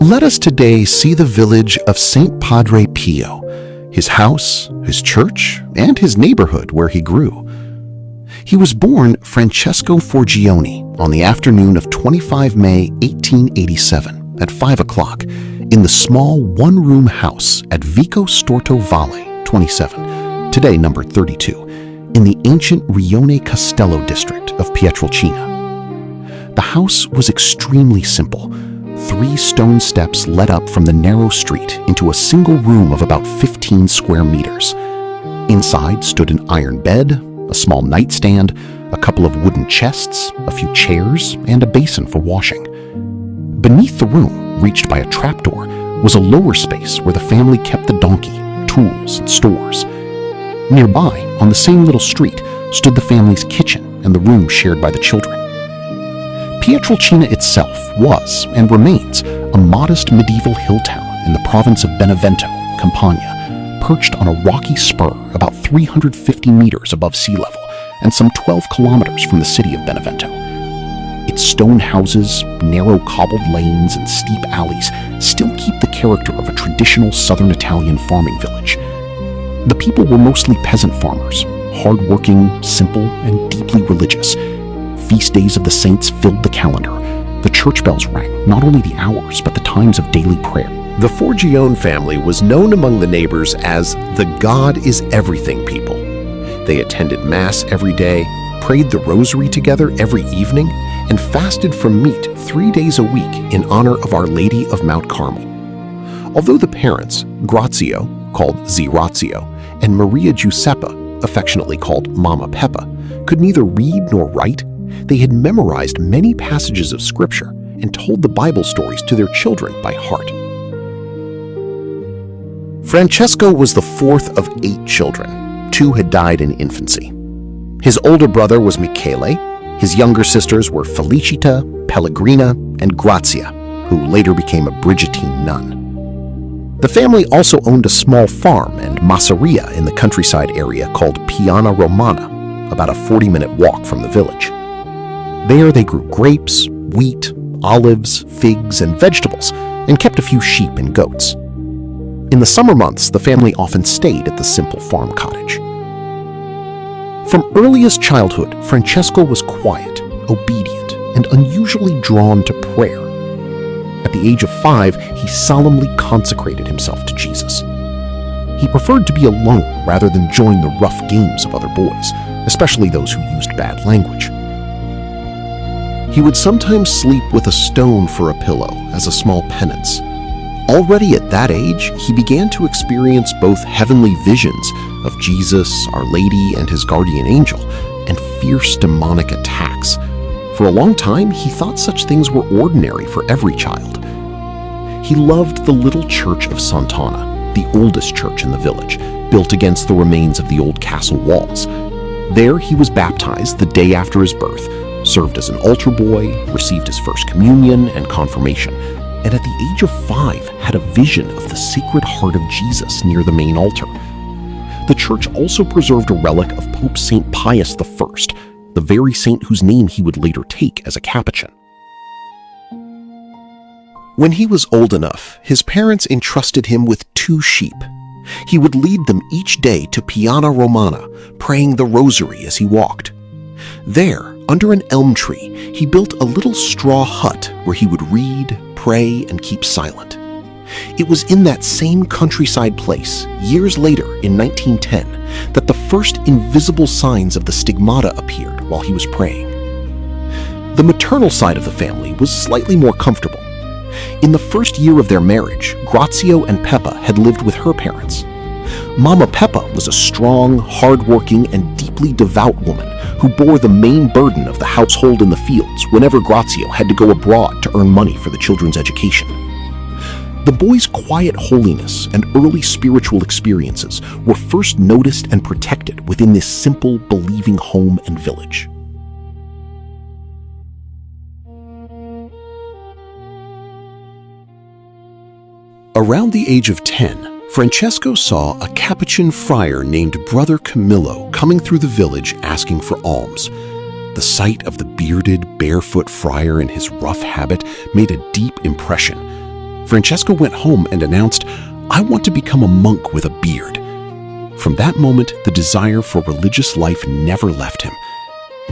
Let us today see the village of St. Padre Pio, his house, his church, and his neighborhood where he grew. He was born Francesco Forgione on the afternoon of 25 May 1887 at 5 o'clock in the small one-room house at Vico Storto Valle 27, today number 32, in the ancient Rione Castello district of Pietrilcina. The house was extremely simple. 3 stone steps led up from the narrow street into a single room of about 15 square meters. Inside stood an iron bed, a small nightstand, a couple of wooden chests, a few chairs, and a basin for washing. Beneath the room, reached by a trapdoor, was a lower space where the family kept the donkey, tools, and stores. Nearby, on the same little street, stood the family's kitchen and the room shared by the children. Pietrilcina itself was, and remains, a modest medieval hill town in the province of Benevento, Campania, perched on a rocky spur about 350 meters above sea level and some 12 kilometers from the city of Benevento. Its stone houses, narrow cobbled lanes, and steep alleys still keep the character of a traditional southern Italian farming village. The people were mostly peasant farmers, hard-working, simple, and deeply religious. Feast days of the saints filled the calendar. The church bells rang not only the hours, but the times of daily prayer. The Forgione family was known among the neighbors as the God is everything people. They attended Mass every day, prayed the rosary together every evening, and fasted from meat 3 days a week in honor of Our Lady of Mount Carmel. Although the parents, Grazio, called Zirazio, and Maria Giuseppa, affectionately called Mama Peppa, could neither read nor write, they had memorized many passages of Scripture and told the Bible stories to their children by heart. Francesco was the 4th of 8 children. 2 had died in infancy. His older brother was Michele. His younger sisters were Felicita, Pellegrina, and Grazia, who later became a Brigittine nun. The family also owned a small farm and masseria in the countryside area called Piana Romana, about a 40-minute walk from the village. There they grew grapes, wheat, olives, figs, and vegetables, and kept a few sheep and goats. In the summer months, the family often stayed at the simple farm cottage. From earliest childhood, Francesco was quiet, obedient, and unusually drawn to prayer. At the age of 5, he solemnly consecrated himself to Jesus. He preferred to be alone rather than join the rough games of other boys, especially those who used bad language. He would sometimes sleep with a stone for a pillow as a small penance. Already at that age, he began to experience both heavenly visions of Jesus, Our Lady, and his guardian angel, and fierce demonic attacks. For a long time, he thought such things were ordinary for every child. He loved the little church of Sant'Anna, the oldest church in the village, built against the remains of the old castle walls. There he was baptized the day after his birth, served as an altar boy, received his first communion and confirmation, and at the age of 5 had a vision of the Sacred Heart of Jesus near the main altar. The church also preserved a relic of Pope St. Pius I, the very saint whose name he would later take as a Capuchin. When he was old enough, his parents entrusted him with 2 sheep. He would lead them each day to Piana Romana, praying the rosary as he walked. There, under an elm tree, he built a little straw hut where he would read, pray, and keep silent. It was in that same countryside place, years later in 1910, that the first invisible signs of the stigmata appeared while he was praying. The maternal side of the family was slightly more comfortable. In the first year of their marriage, Grazio and Peppa had lived with her parents. Mama Peppa was a strong, hard-working, and deeply devout woman who bore the main burden of the household in the fields whenever Grazio had to go abroad to earn money for the children's education. The boy's quiet holiness and early spiritual experiences were first noticed and protected within this simple, believing home and village. Around the age of 10, Francesco saw a Capuchin friar named Brother Camillo coming through the village asking for alms. The sight of the bearded, barefoot friar in his rough habit made a deep impression. Francesco went home and announced, "I want to become a monk with a beard." From that moment, the desire for religious life never left him.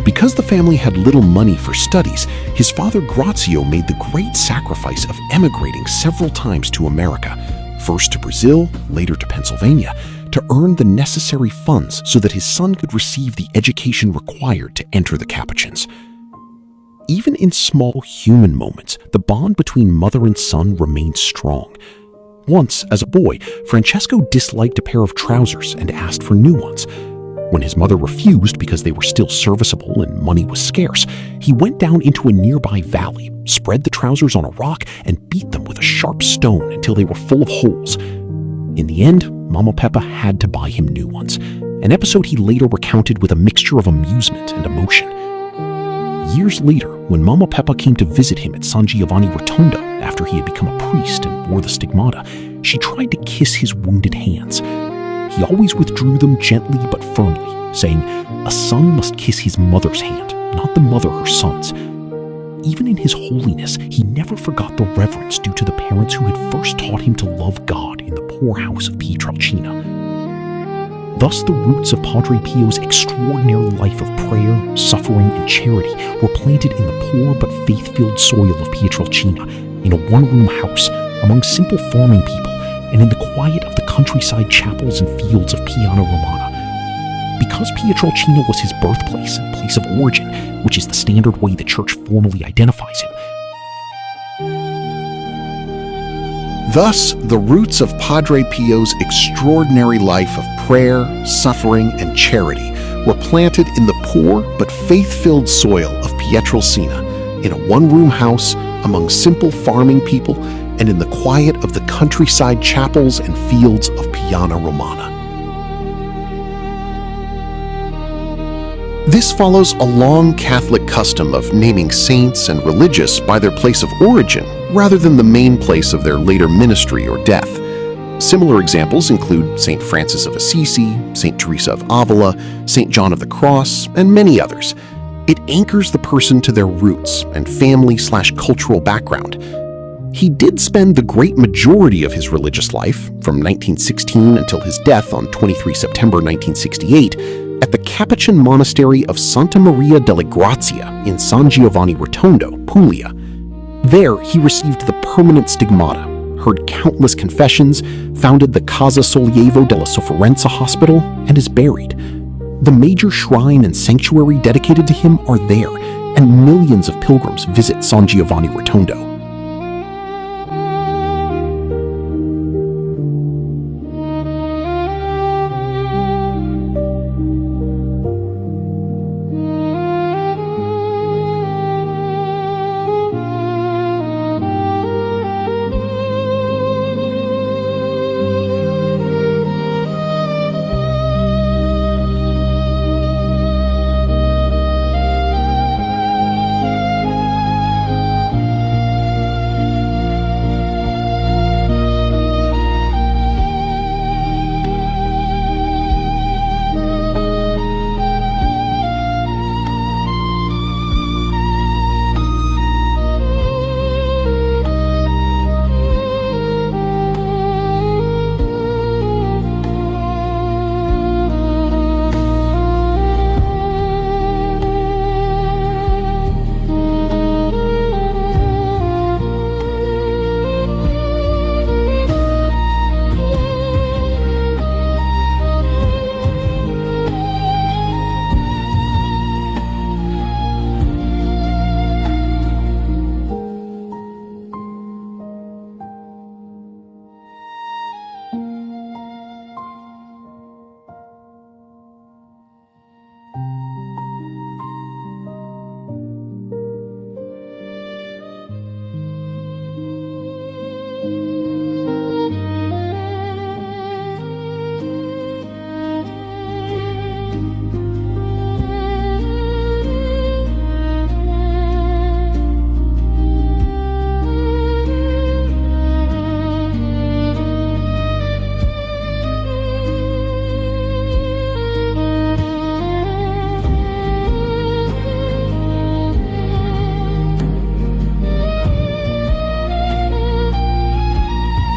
Because the family had little money for studies, his father Grazio made the great sacrifice of emigrating several times to America, first to Brazil, later to Pennsylvania, to earn the necessary funds so that his son could receive the education required to enter the Capuchins. Even in small human moments, the bond between mother and son remained strong. Once, as a boy, Francesco disliked a pair of trousers and asked for new ones. When his mother refused because they were still serviceable and money was scarce, he went down into a nearby valley, spread the trousers on a rock, and beat them with a sharp stone until they were full of holes. In the end, Mama Peppa had to buy him new ones, an episode he later recounted with a mixture of amusement and emotion. Years later, when Mama Peppa came to visit him at San Giovanni Rotondo after he had become a priest and wore the stigmata, she tried to kiss his wounded hands. He always withdrew them gently but firmly, saying, "A son must kiss his mother's hand, not the mother her son's." Even in his holiness, he never forgot the reverence due to the parents who had first taught him to love God in the poor house of Pietrilcina. Thus, the roots of Padre Pio's extraordinary life of prayer, suffering, and charity were planted in the poor but faith-filled soil of Pietrilcina, in a one-room house, among simple farming people, and in the quiet of the countryside chapels and fields of Piana Romana. Because Pietrilcina was his birthplace and place of origin, which is the standard way the Church formally identifies him. Thus, the roots of Padre Pio's extraordinary life of prayer, suffering, and charity were planted in the poor but faith-filled soil of Pietrilcina, in a one-room house among simple farming people and in the quiet of the countryside chapels and fields of Piana Romana. This follows a long Catholic custom of naming saints and religious by their place of origin rather than the main place of their later ministry or death. Similar examples include St. Francis of Assisi, St. Teresa of Avila, St. John of the Cross, and many others. It anchors the person to their roots and family/cultural background. He did spend the great majority of his religious life, from 1916 until his death on 23 September 1968, at the Capuchin monastery of Santa Maria delle Grazie in San Giovanni Rotondo, Puglia. There, he received the permanent stigmata, heard countless confessions, founded the Casa Sollievo della Sofferenza Hospital, and is buried. The major shrine and sanctuary dedicated to him are there, and millions of pilgrims visit San Giovanni Rotondo.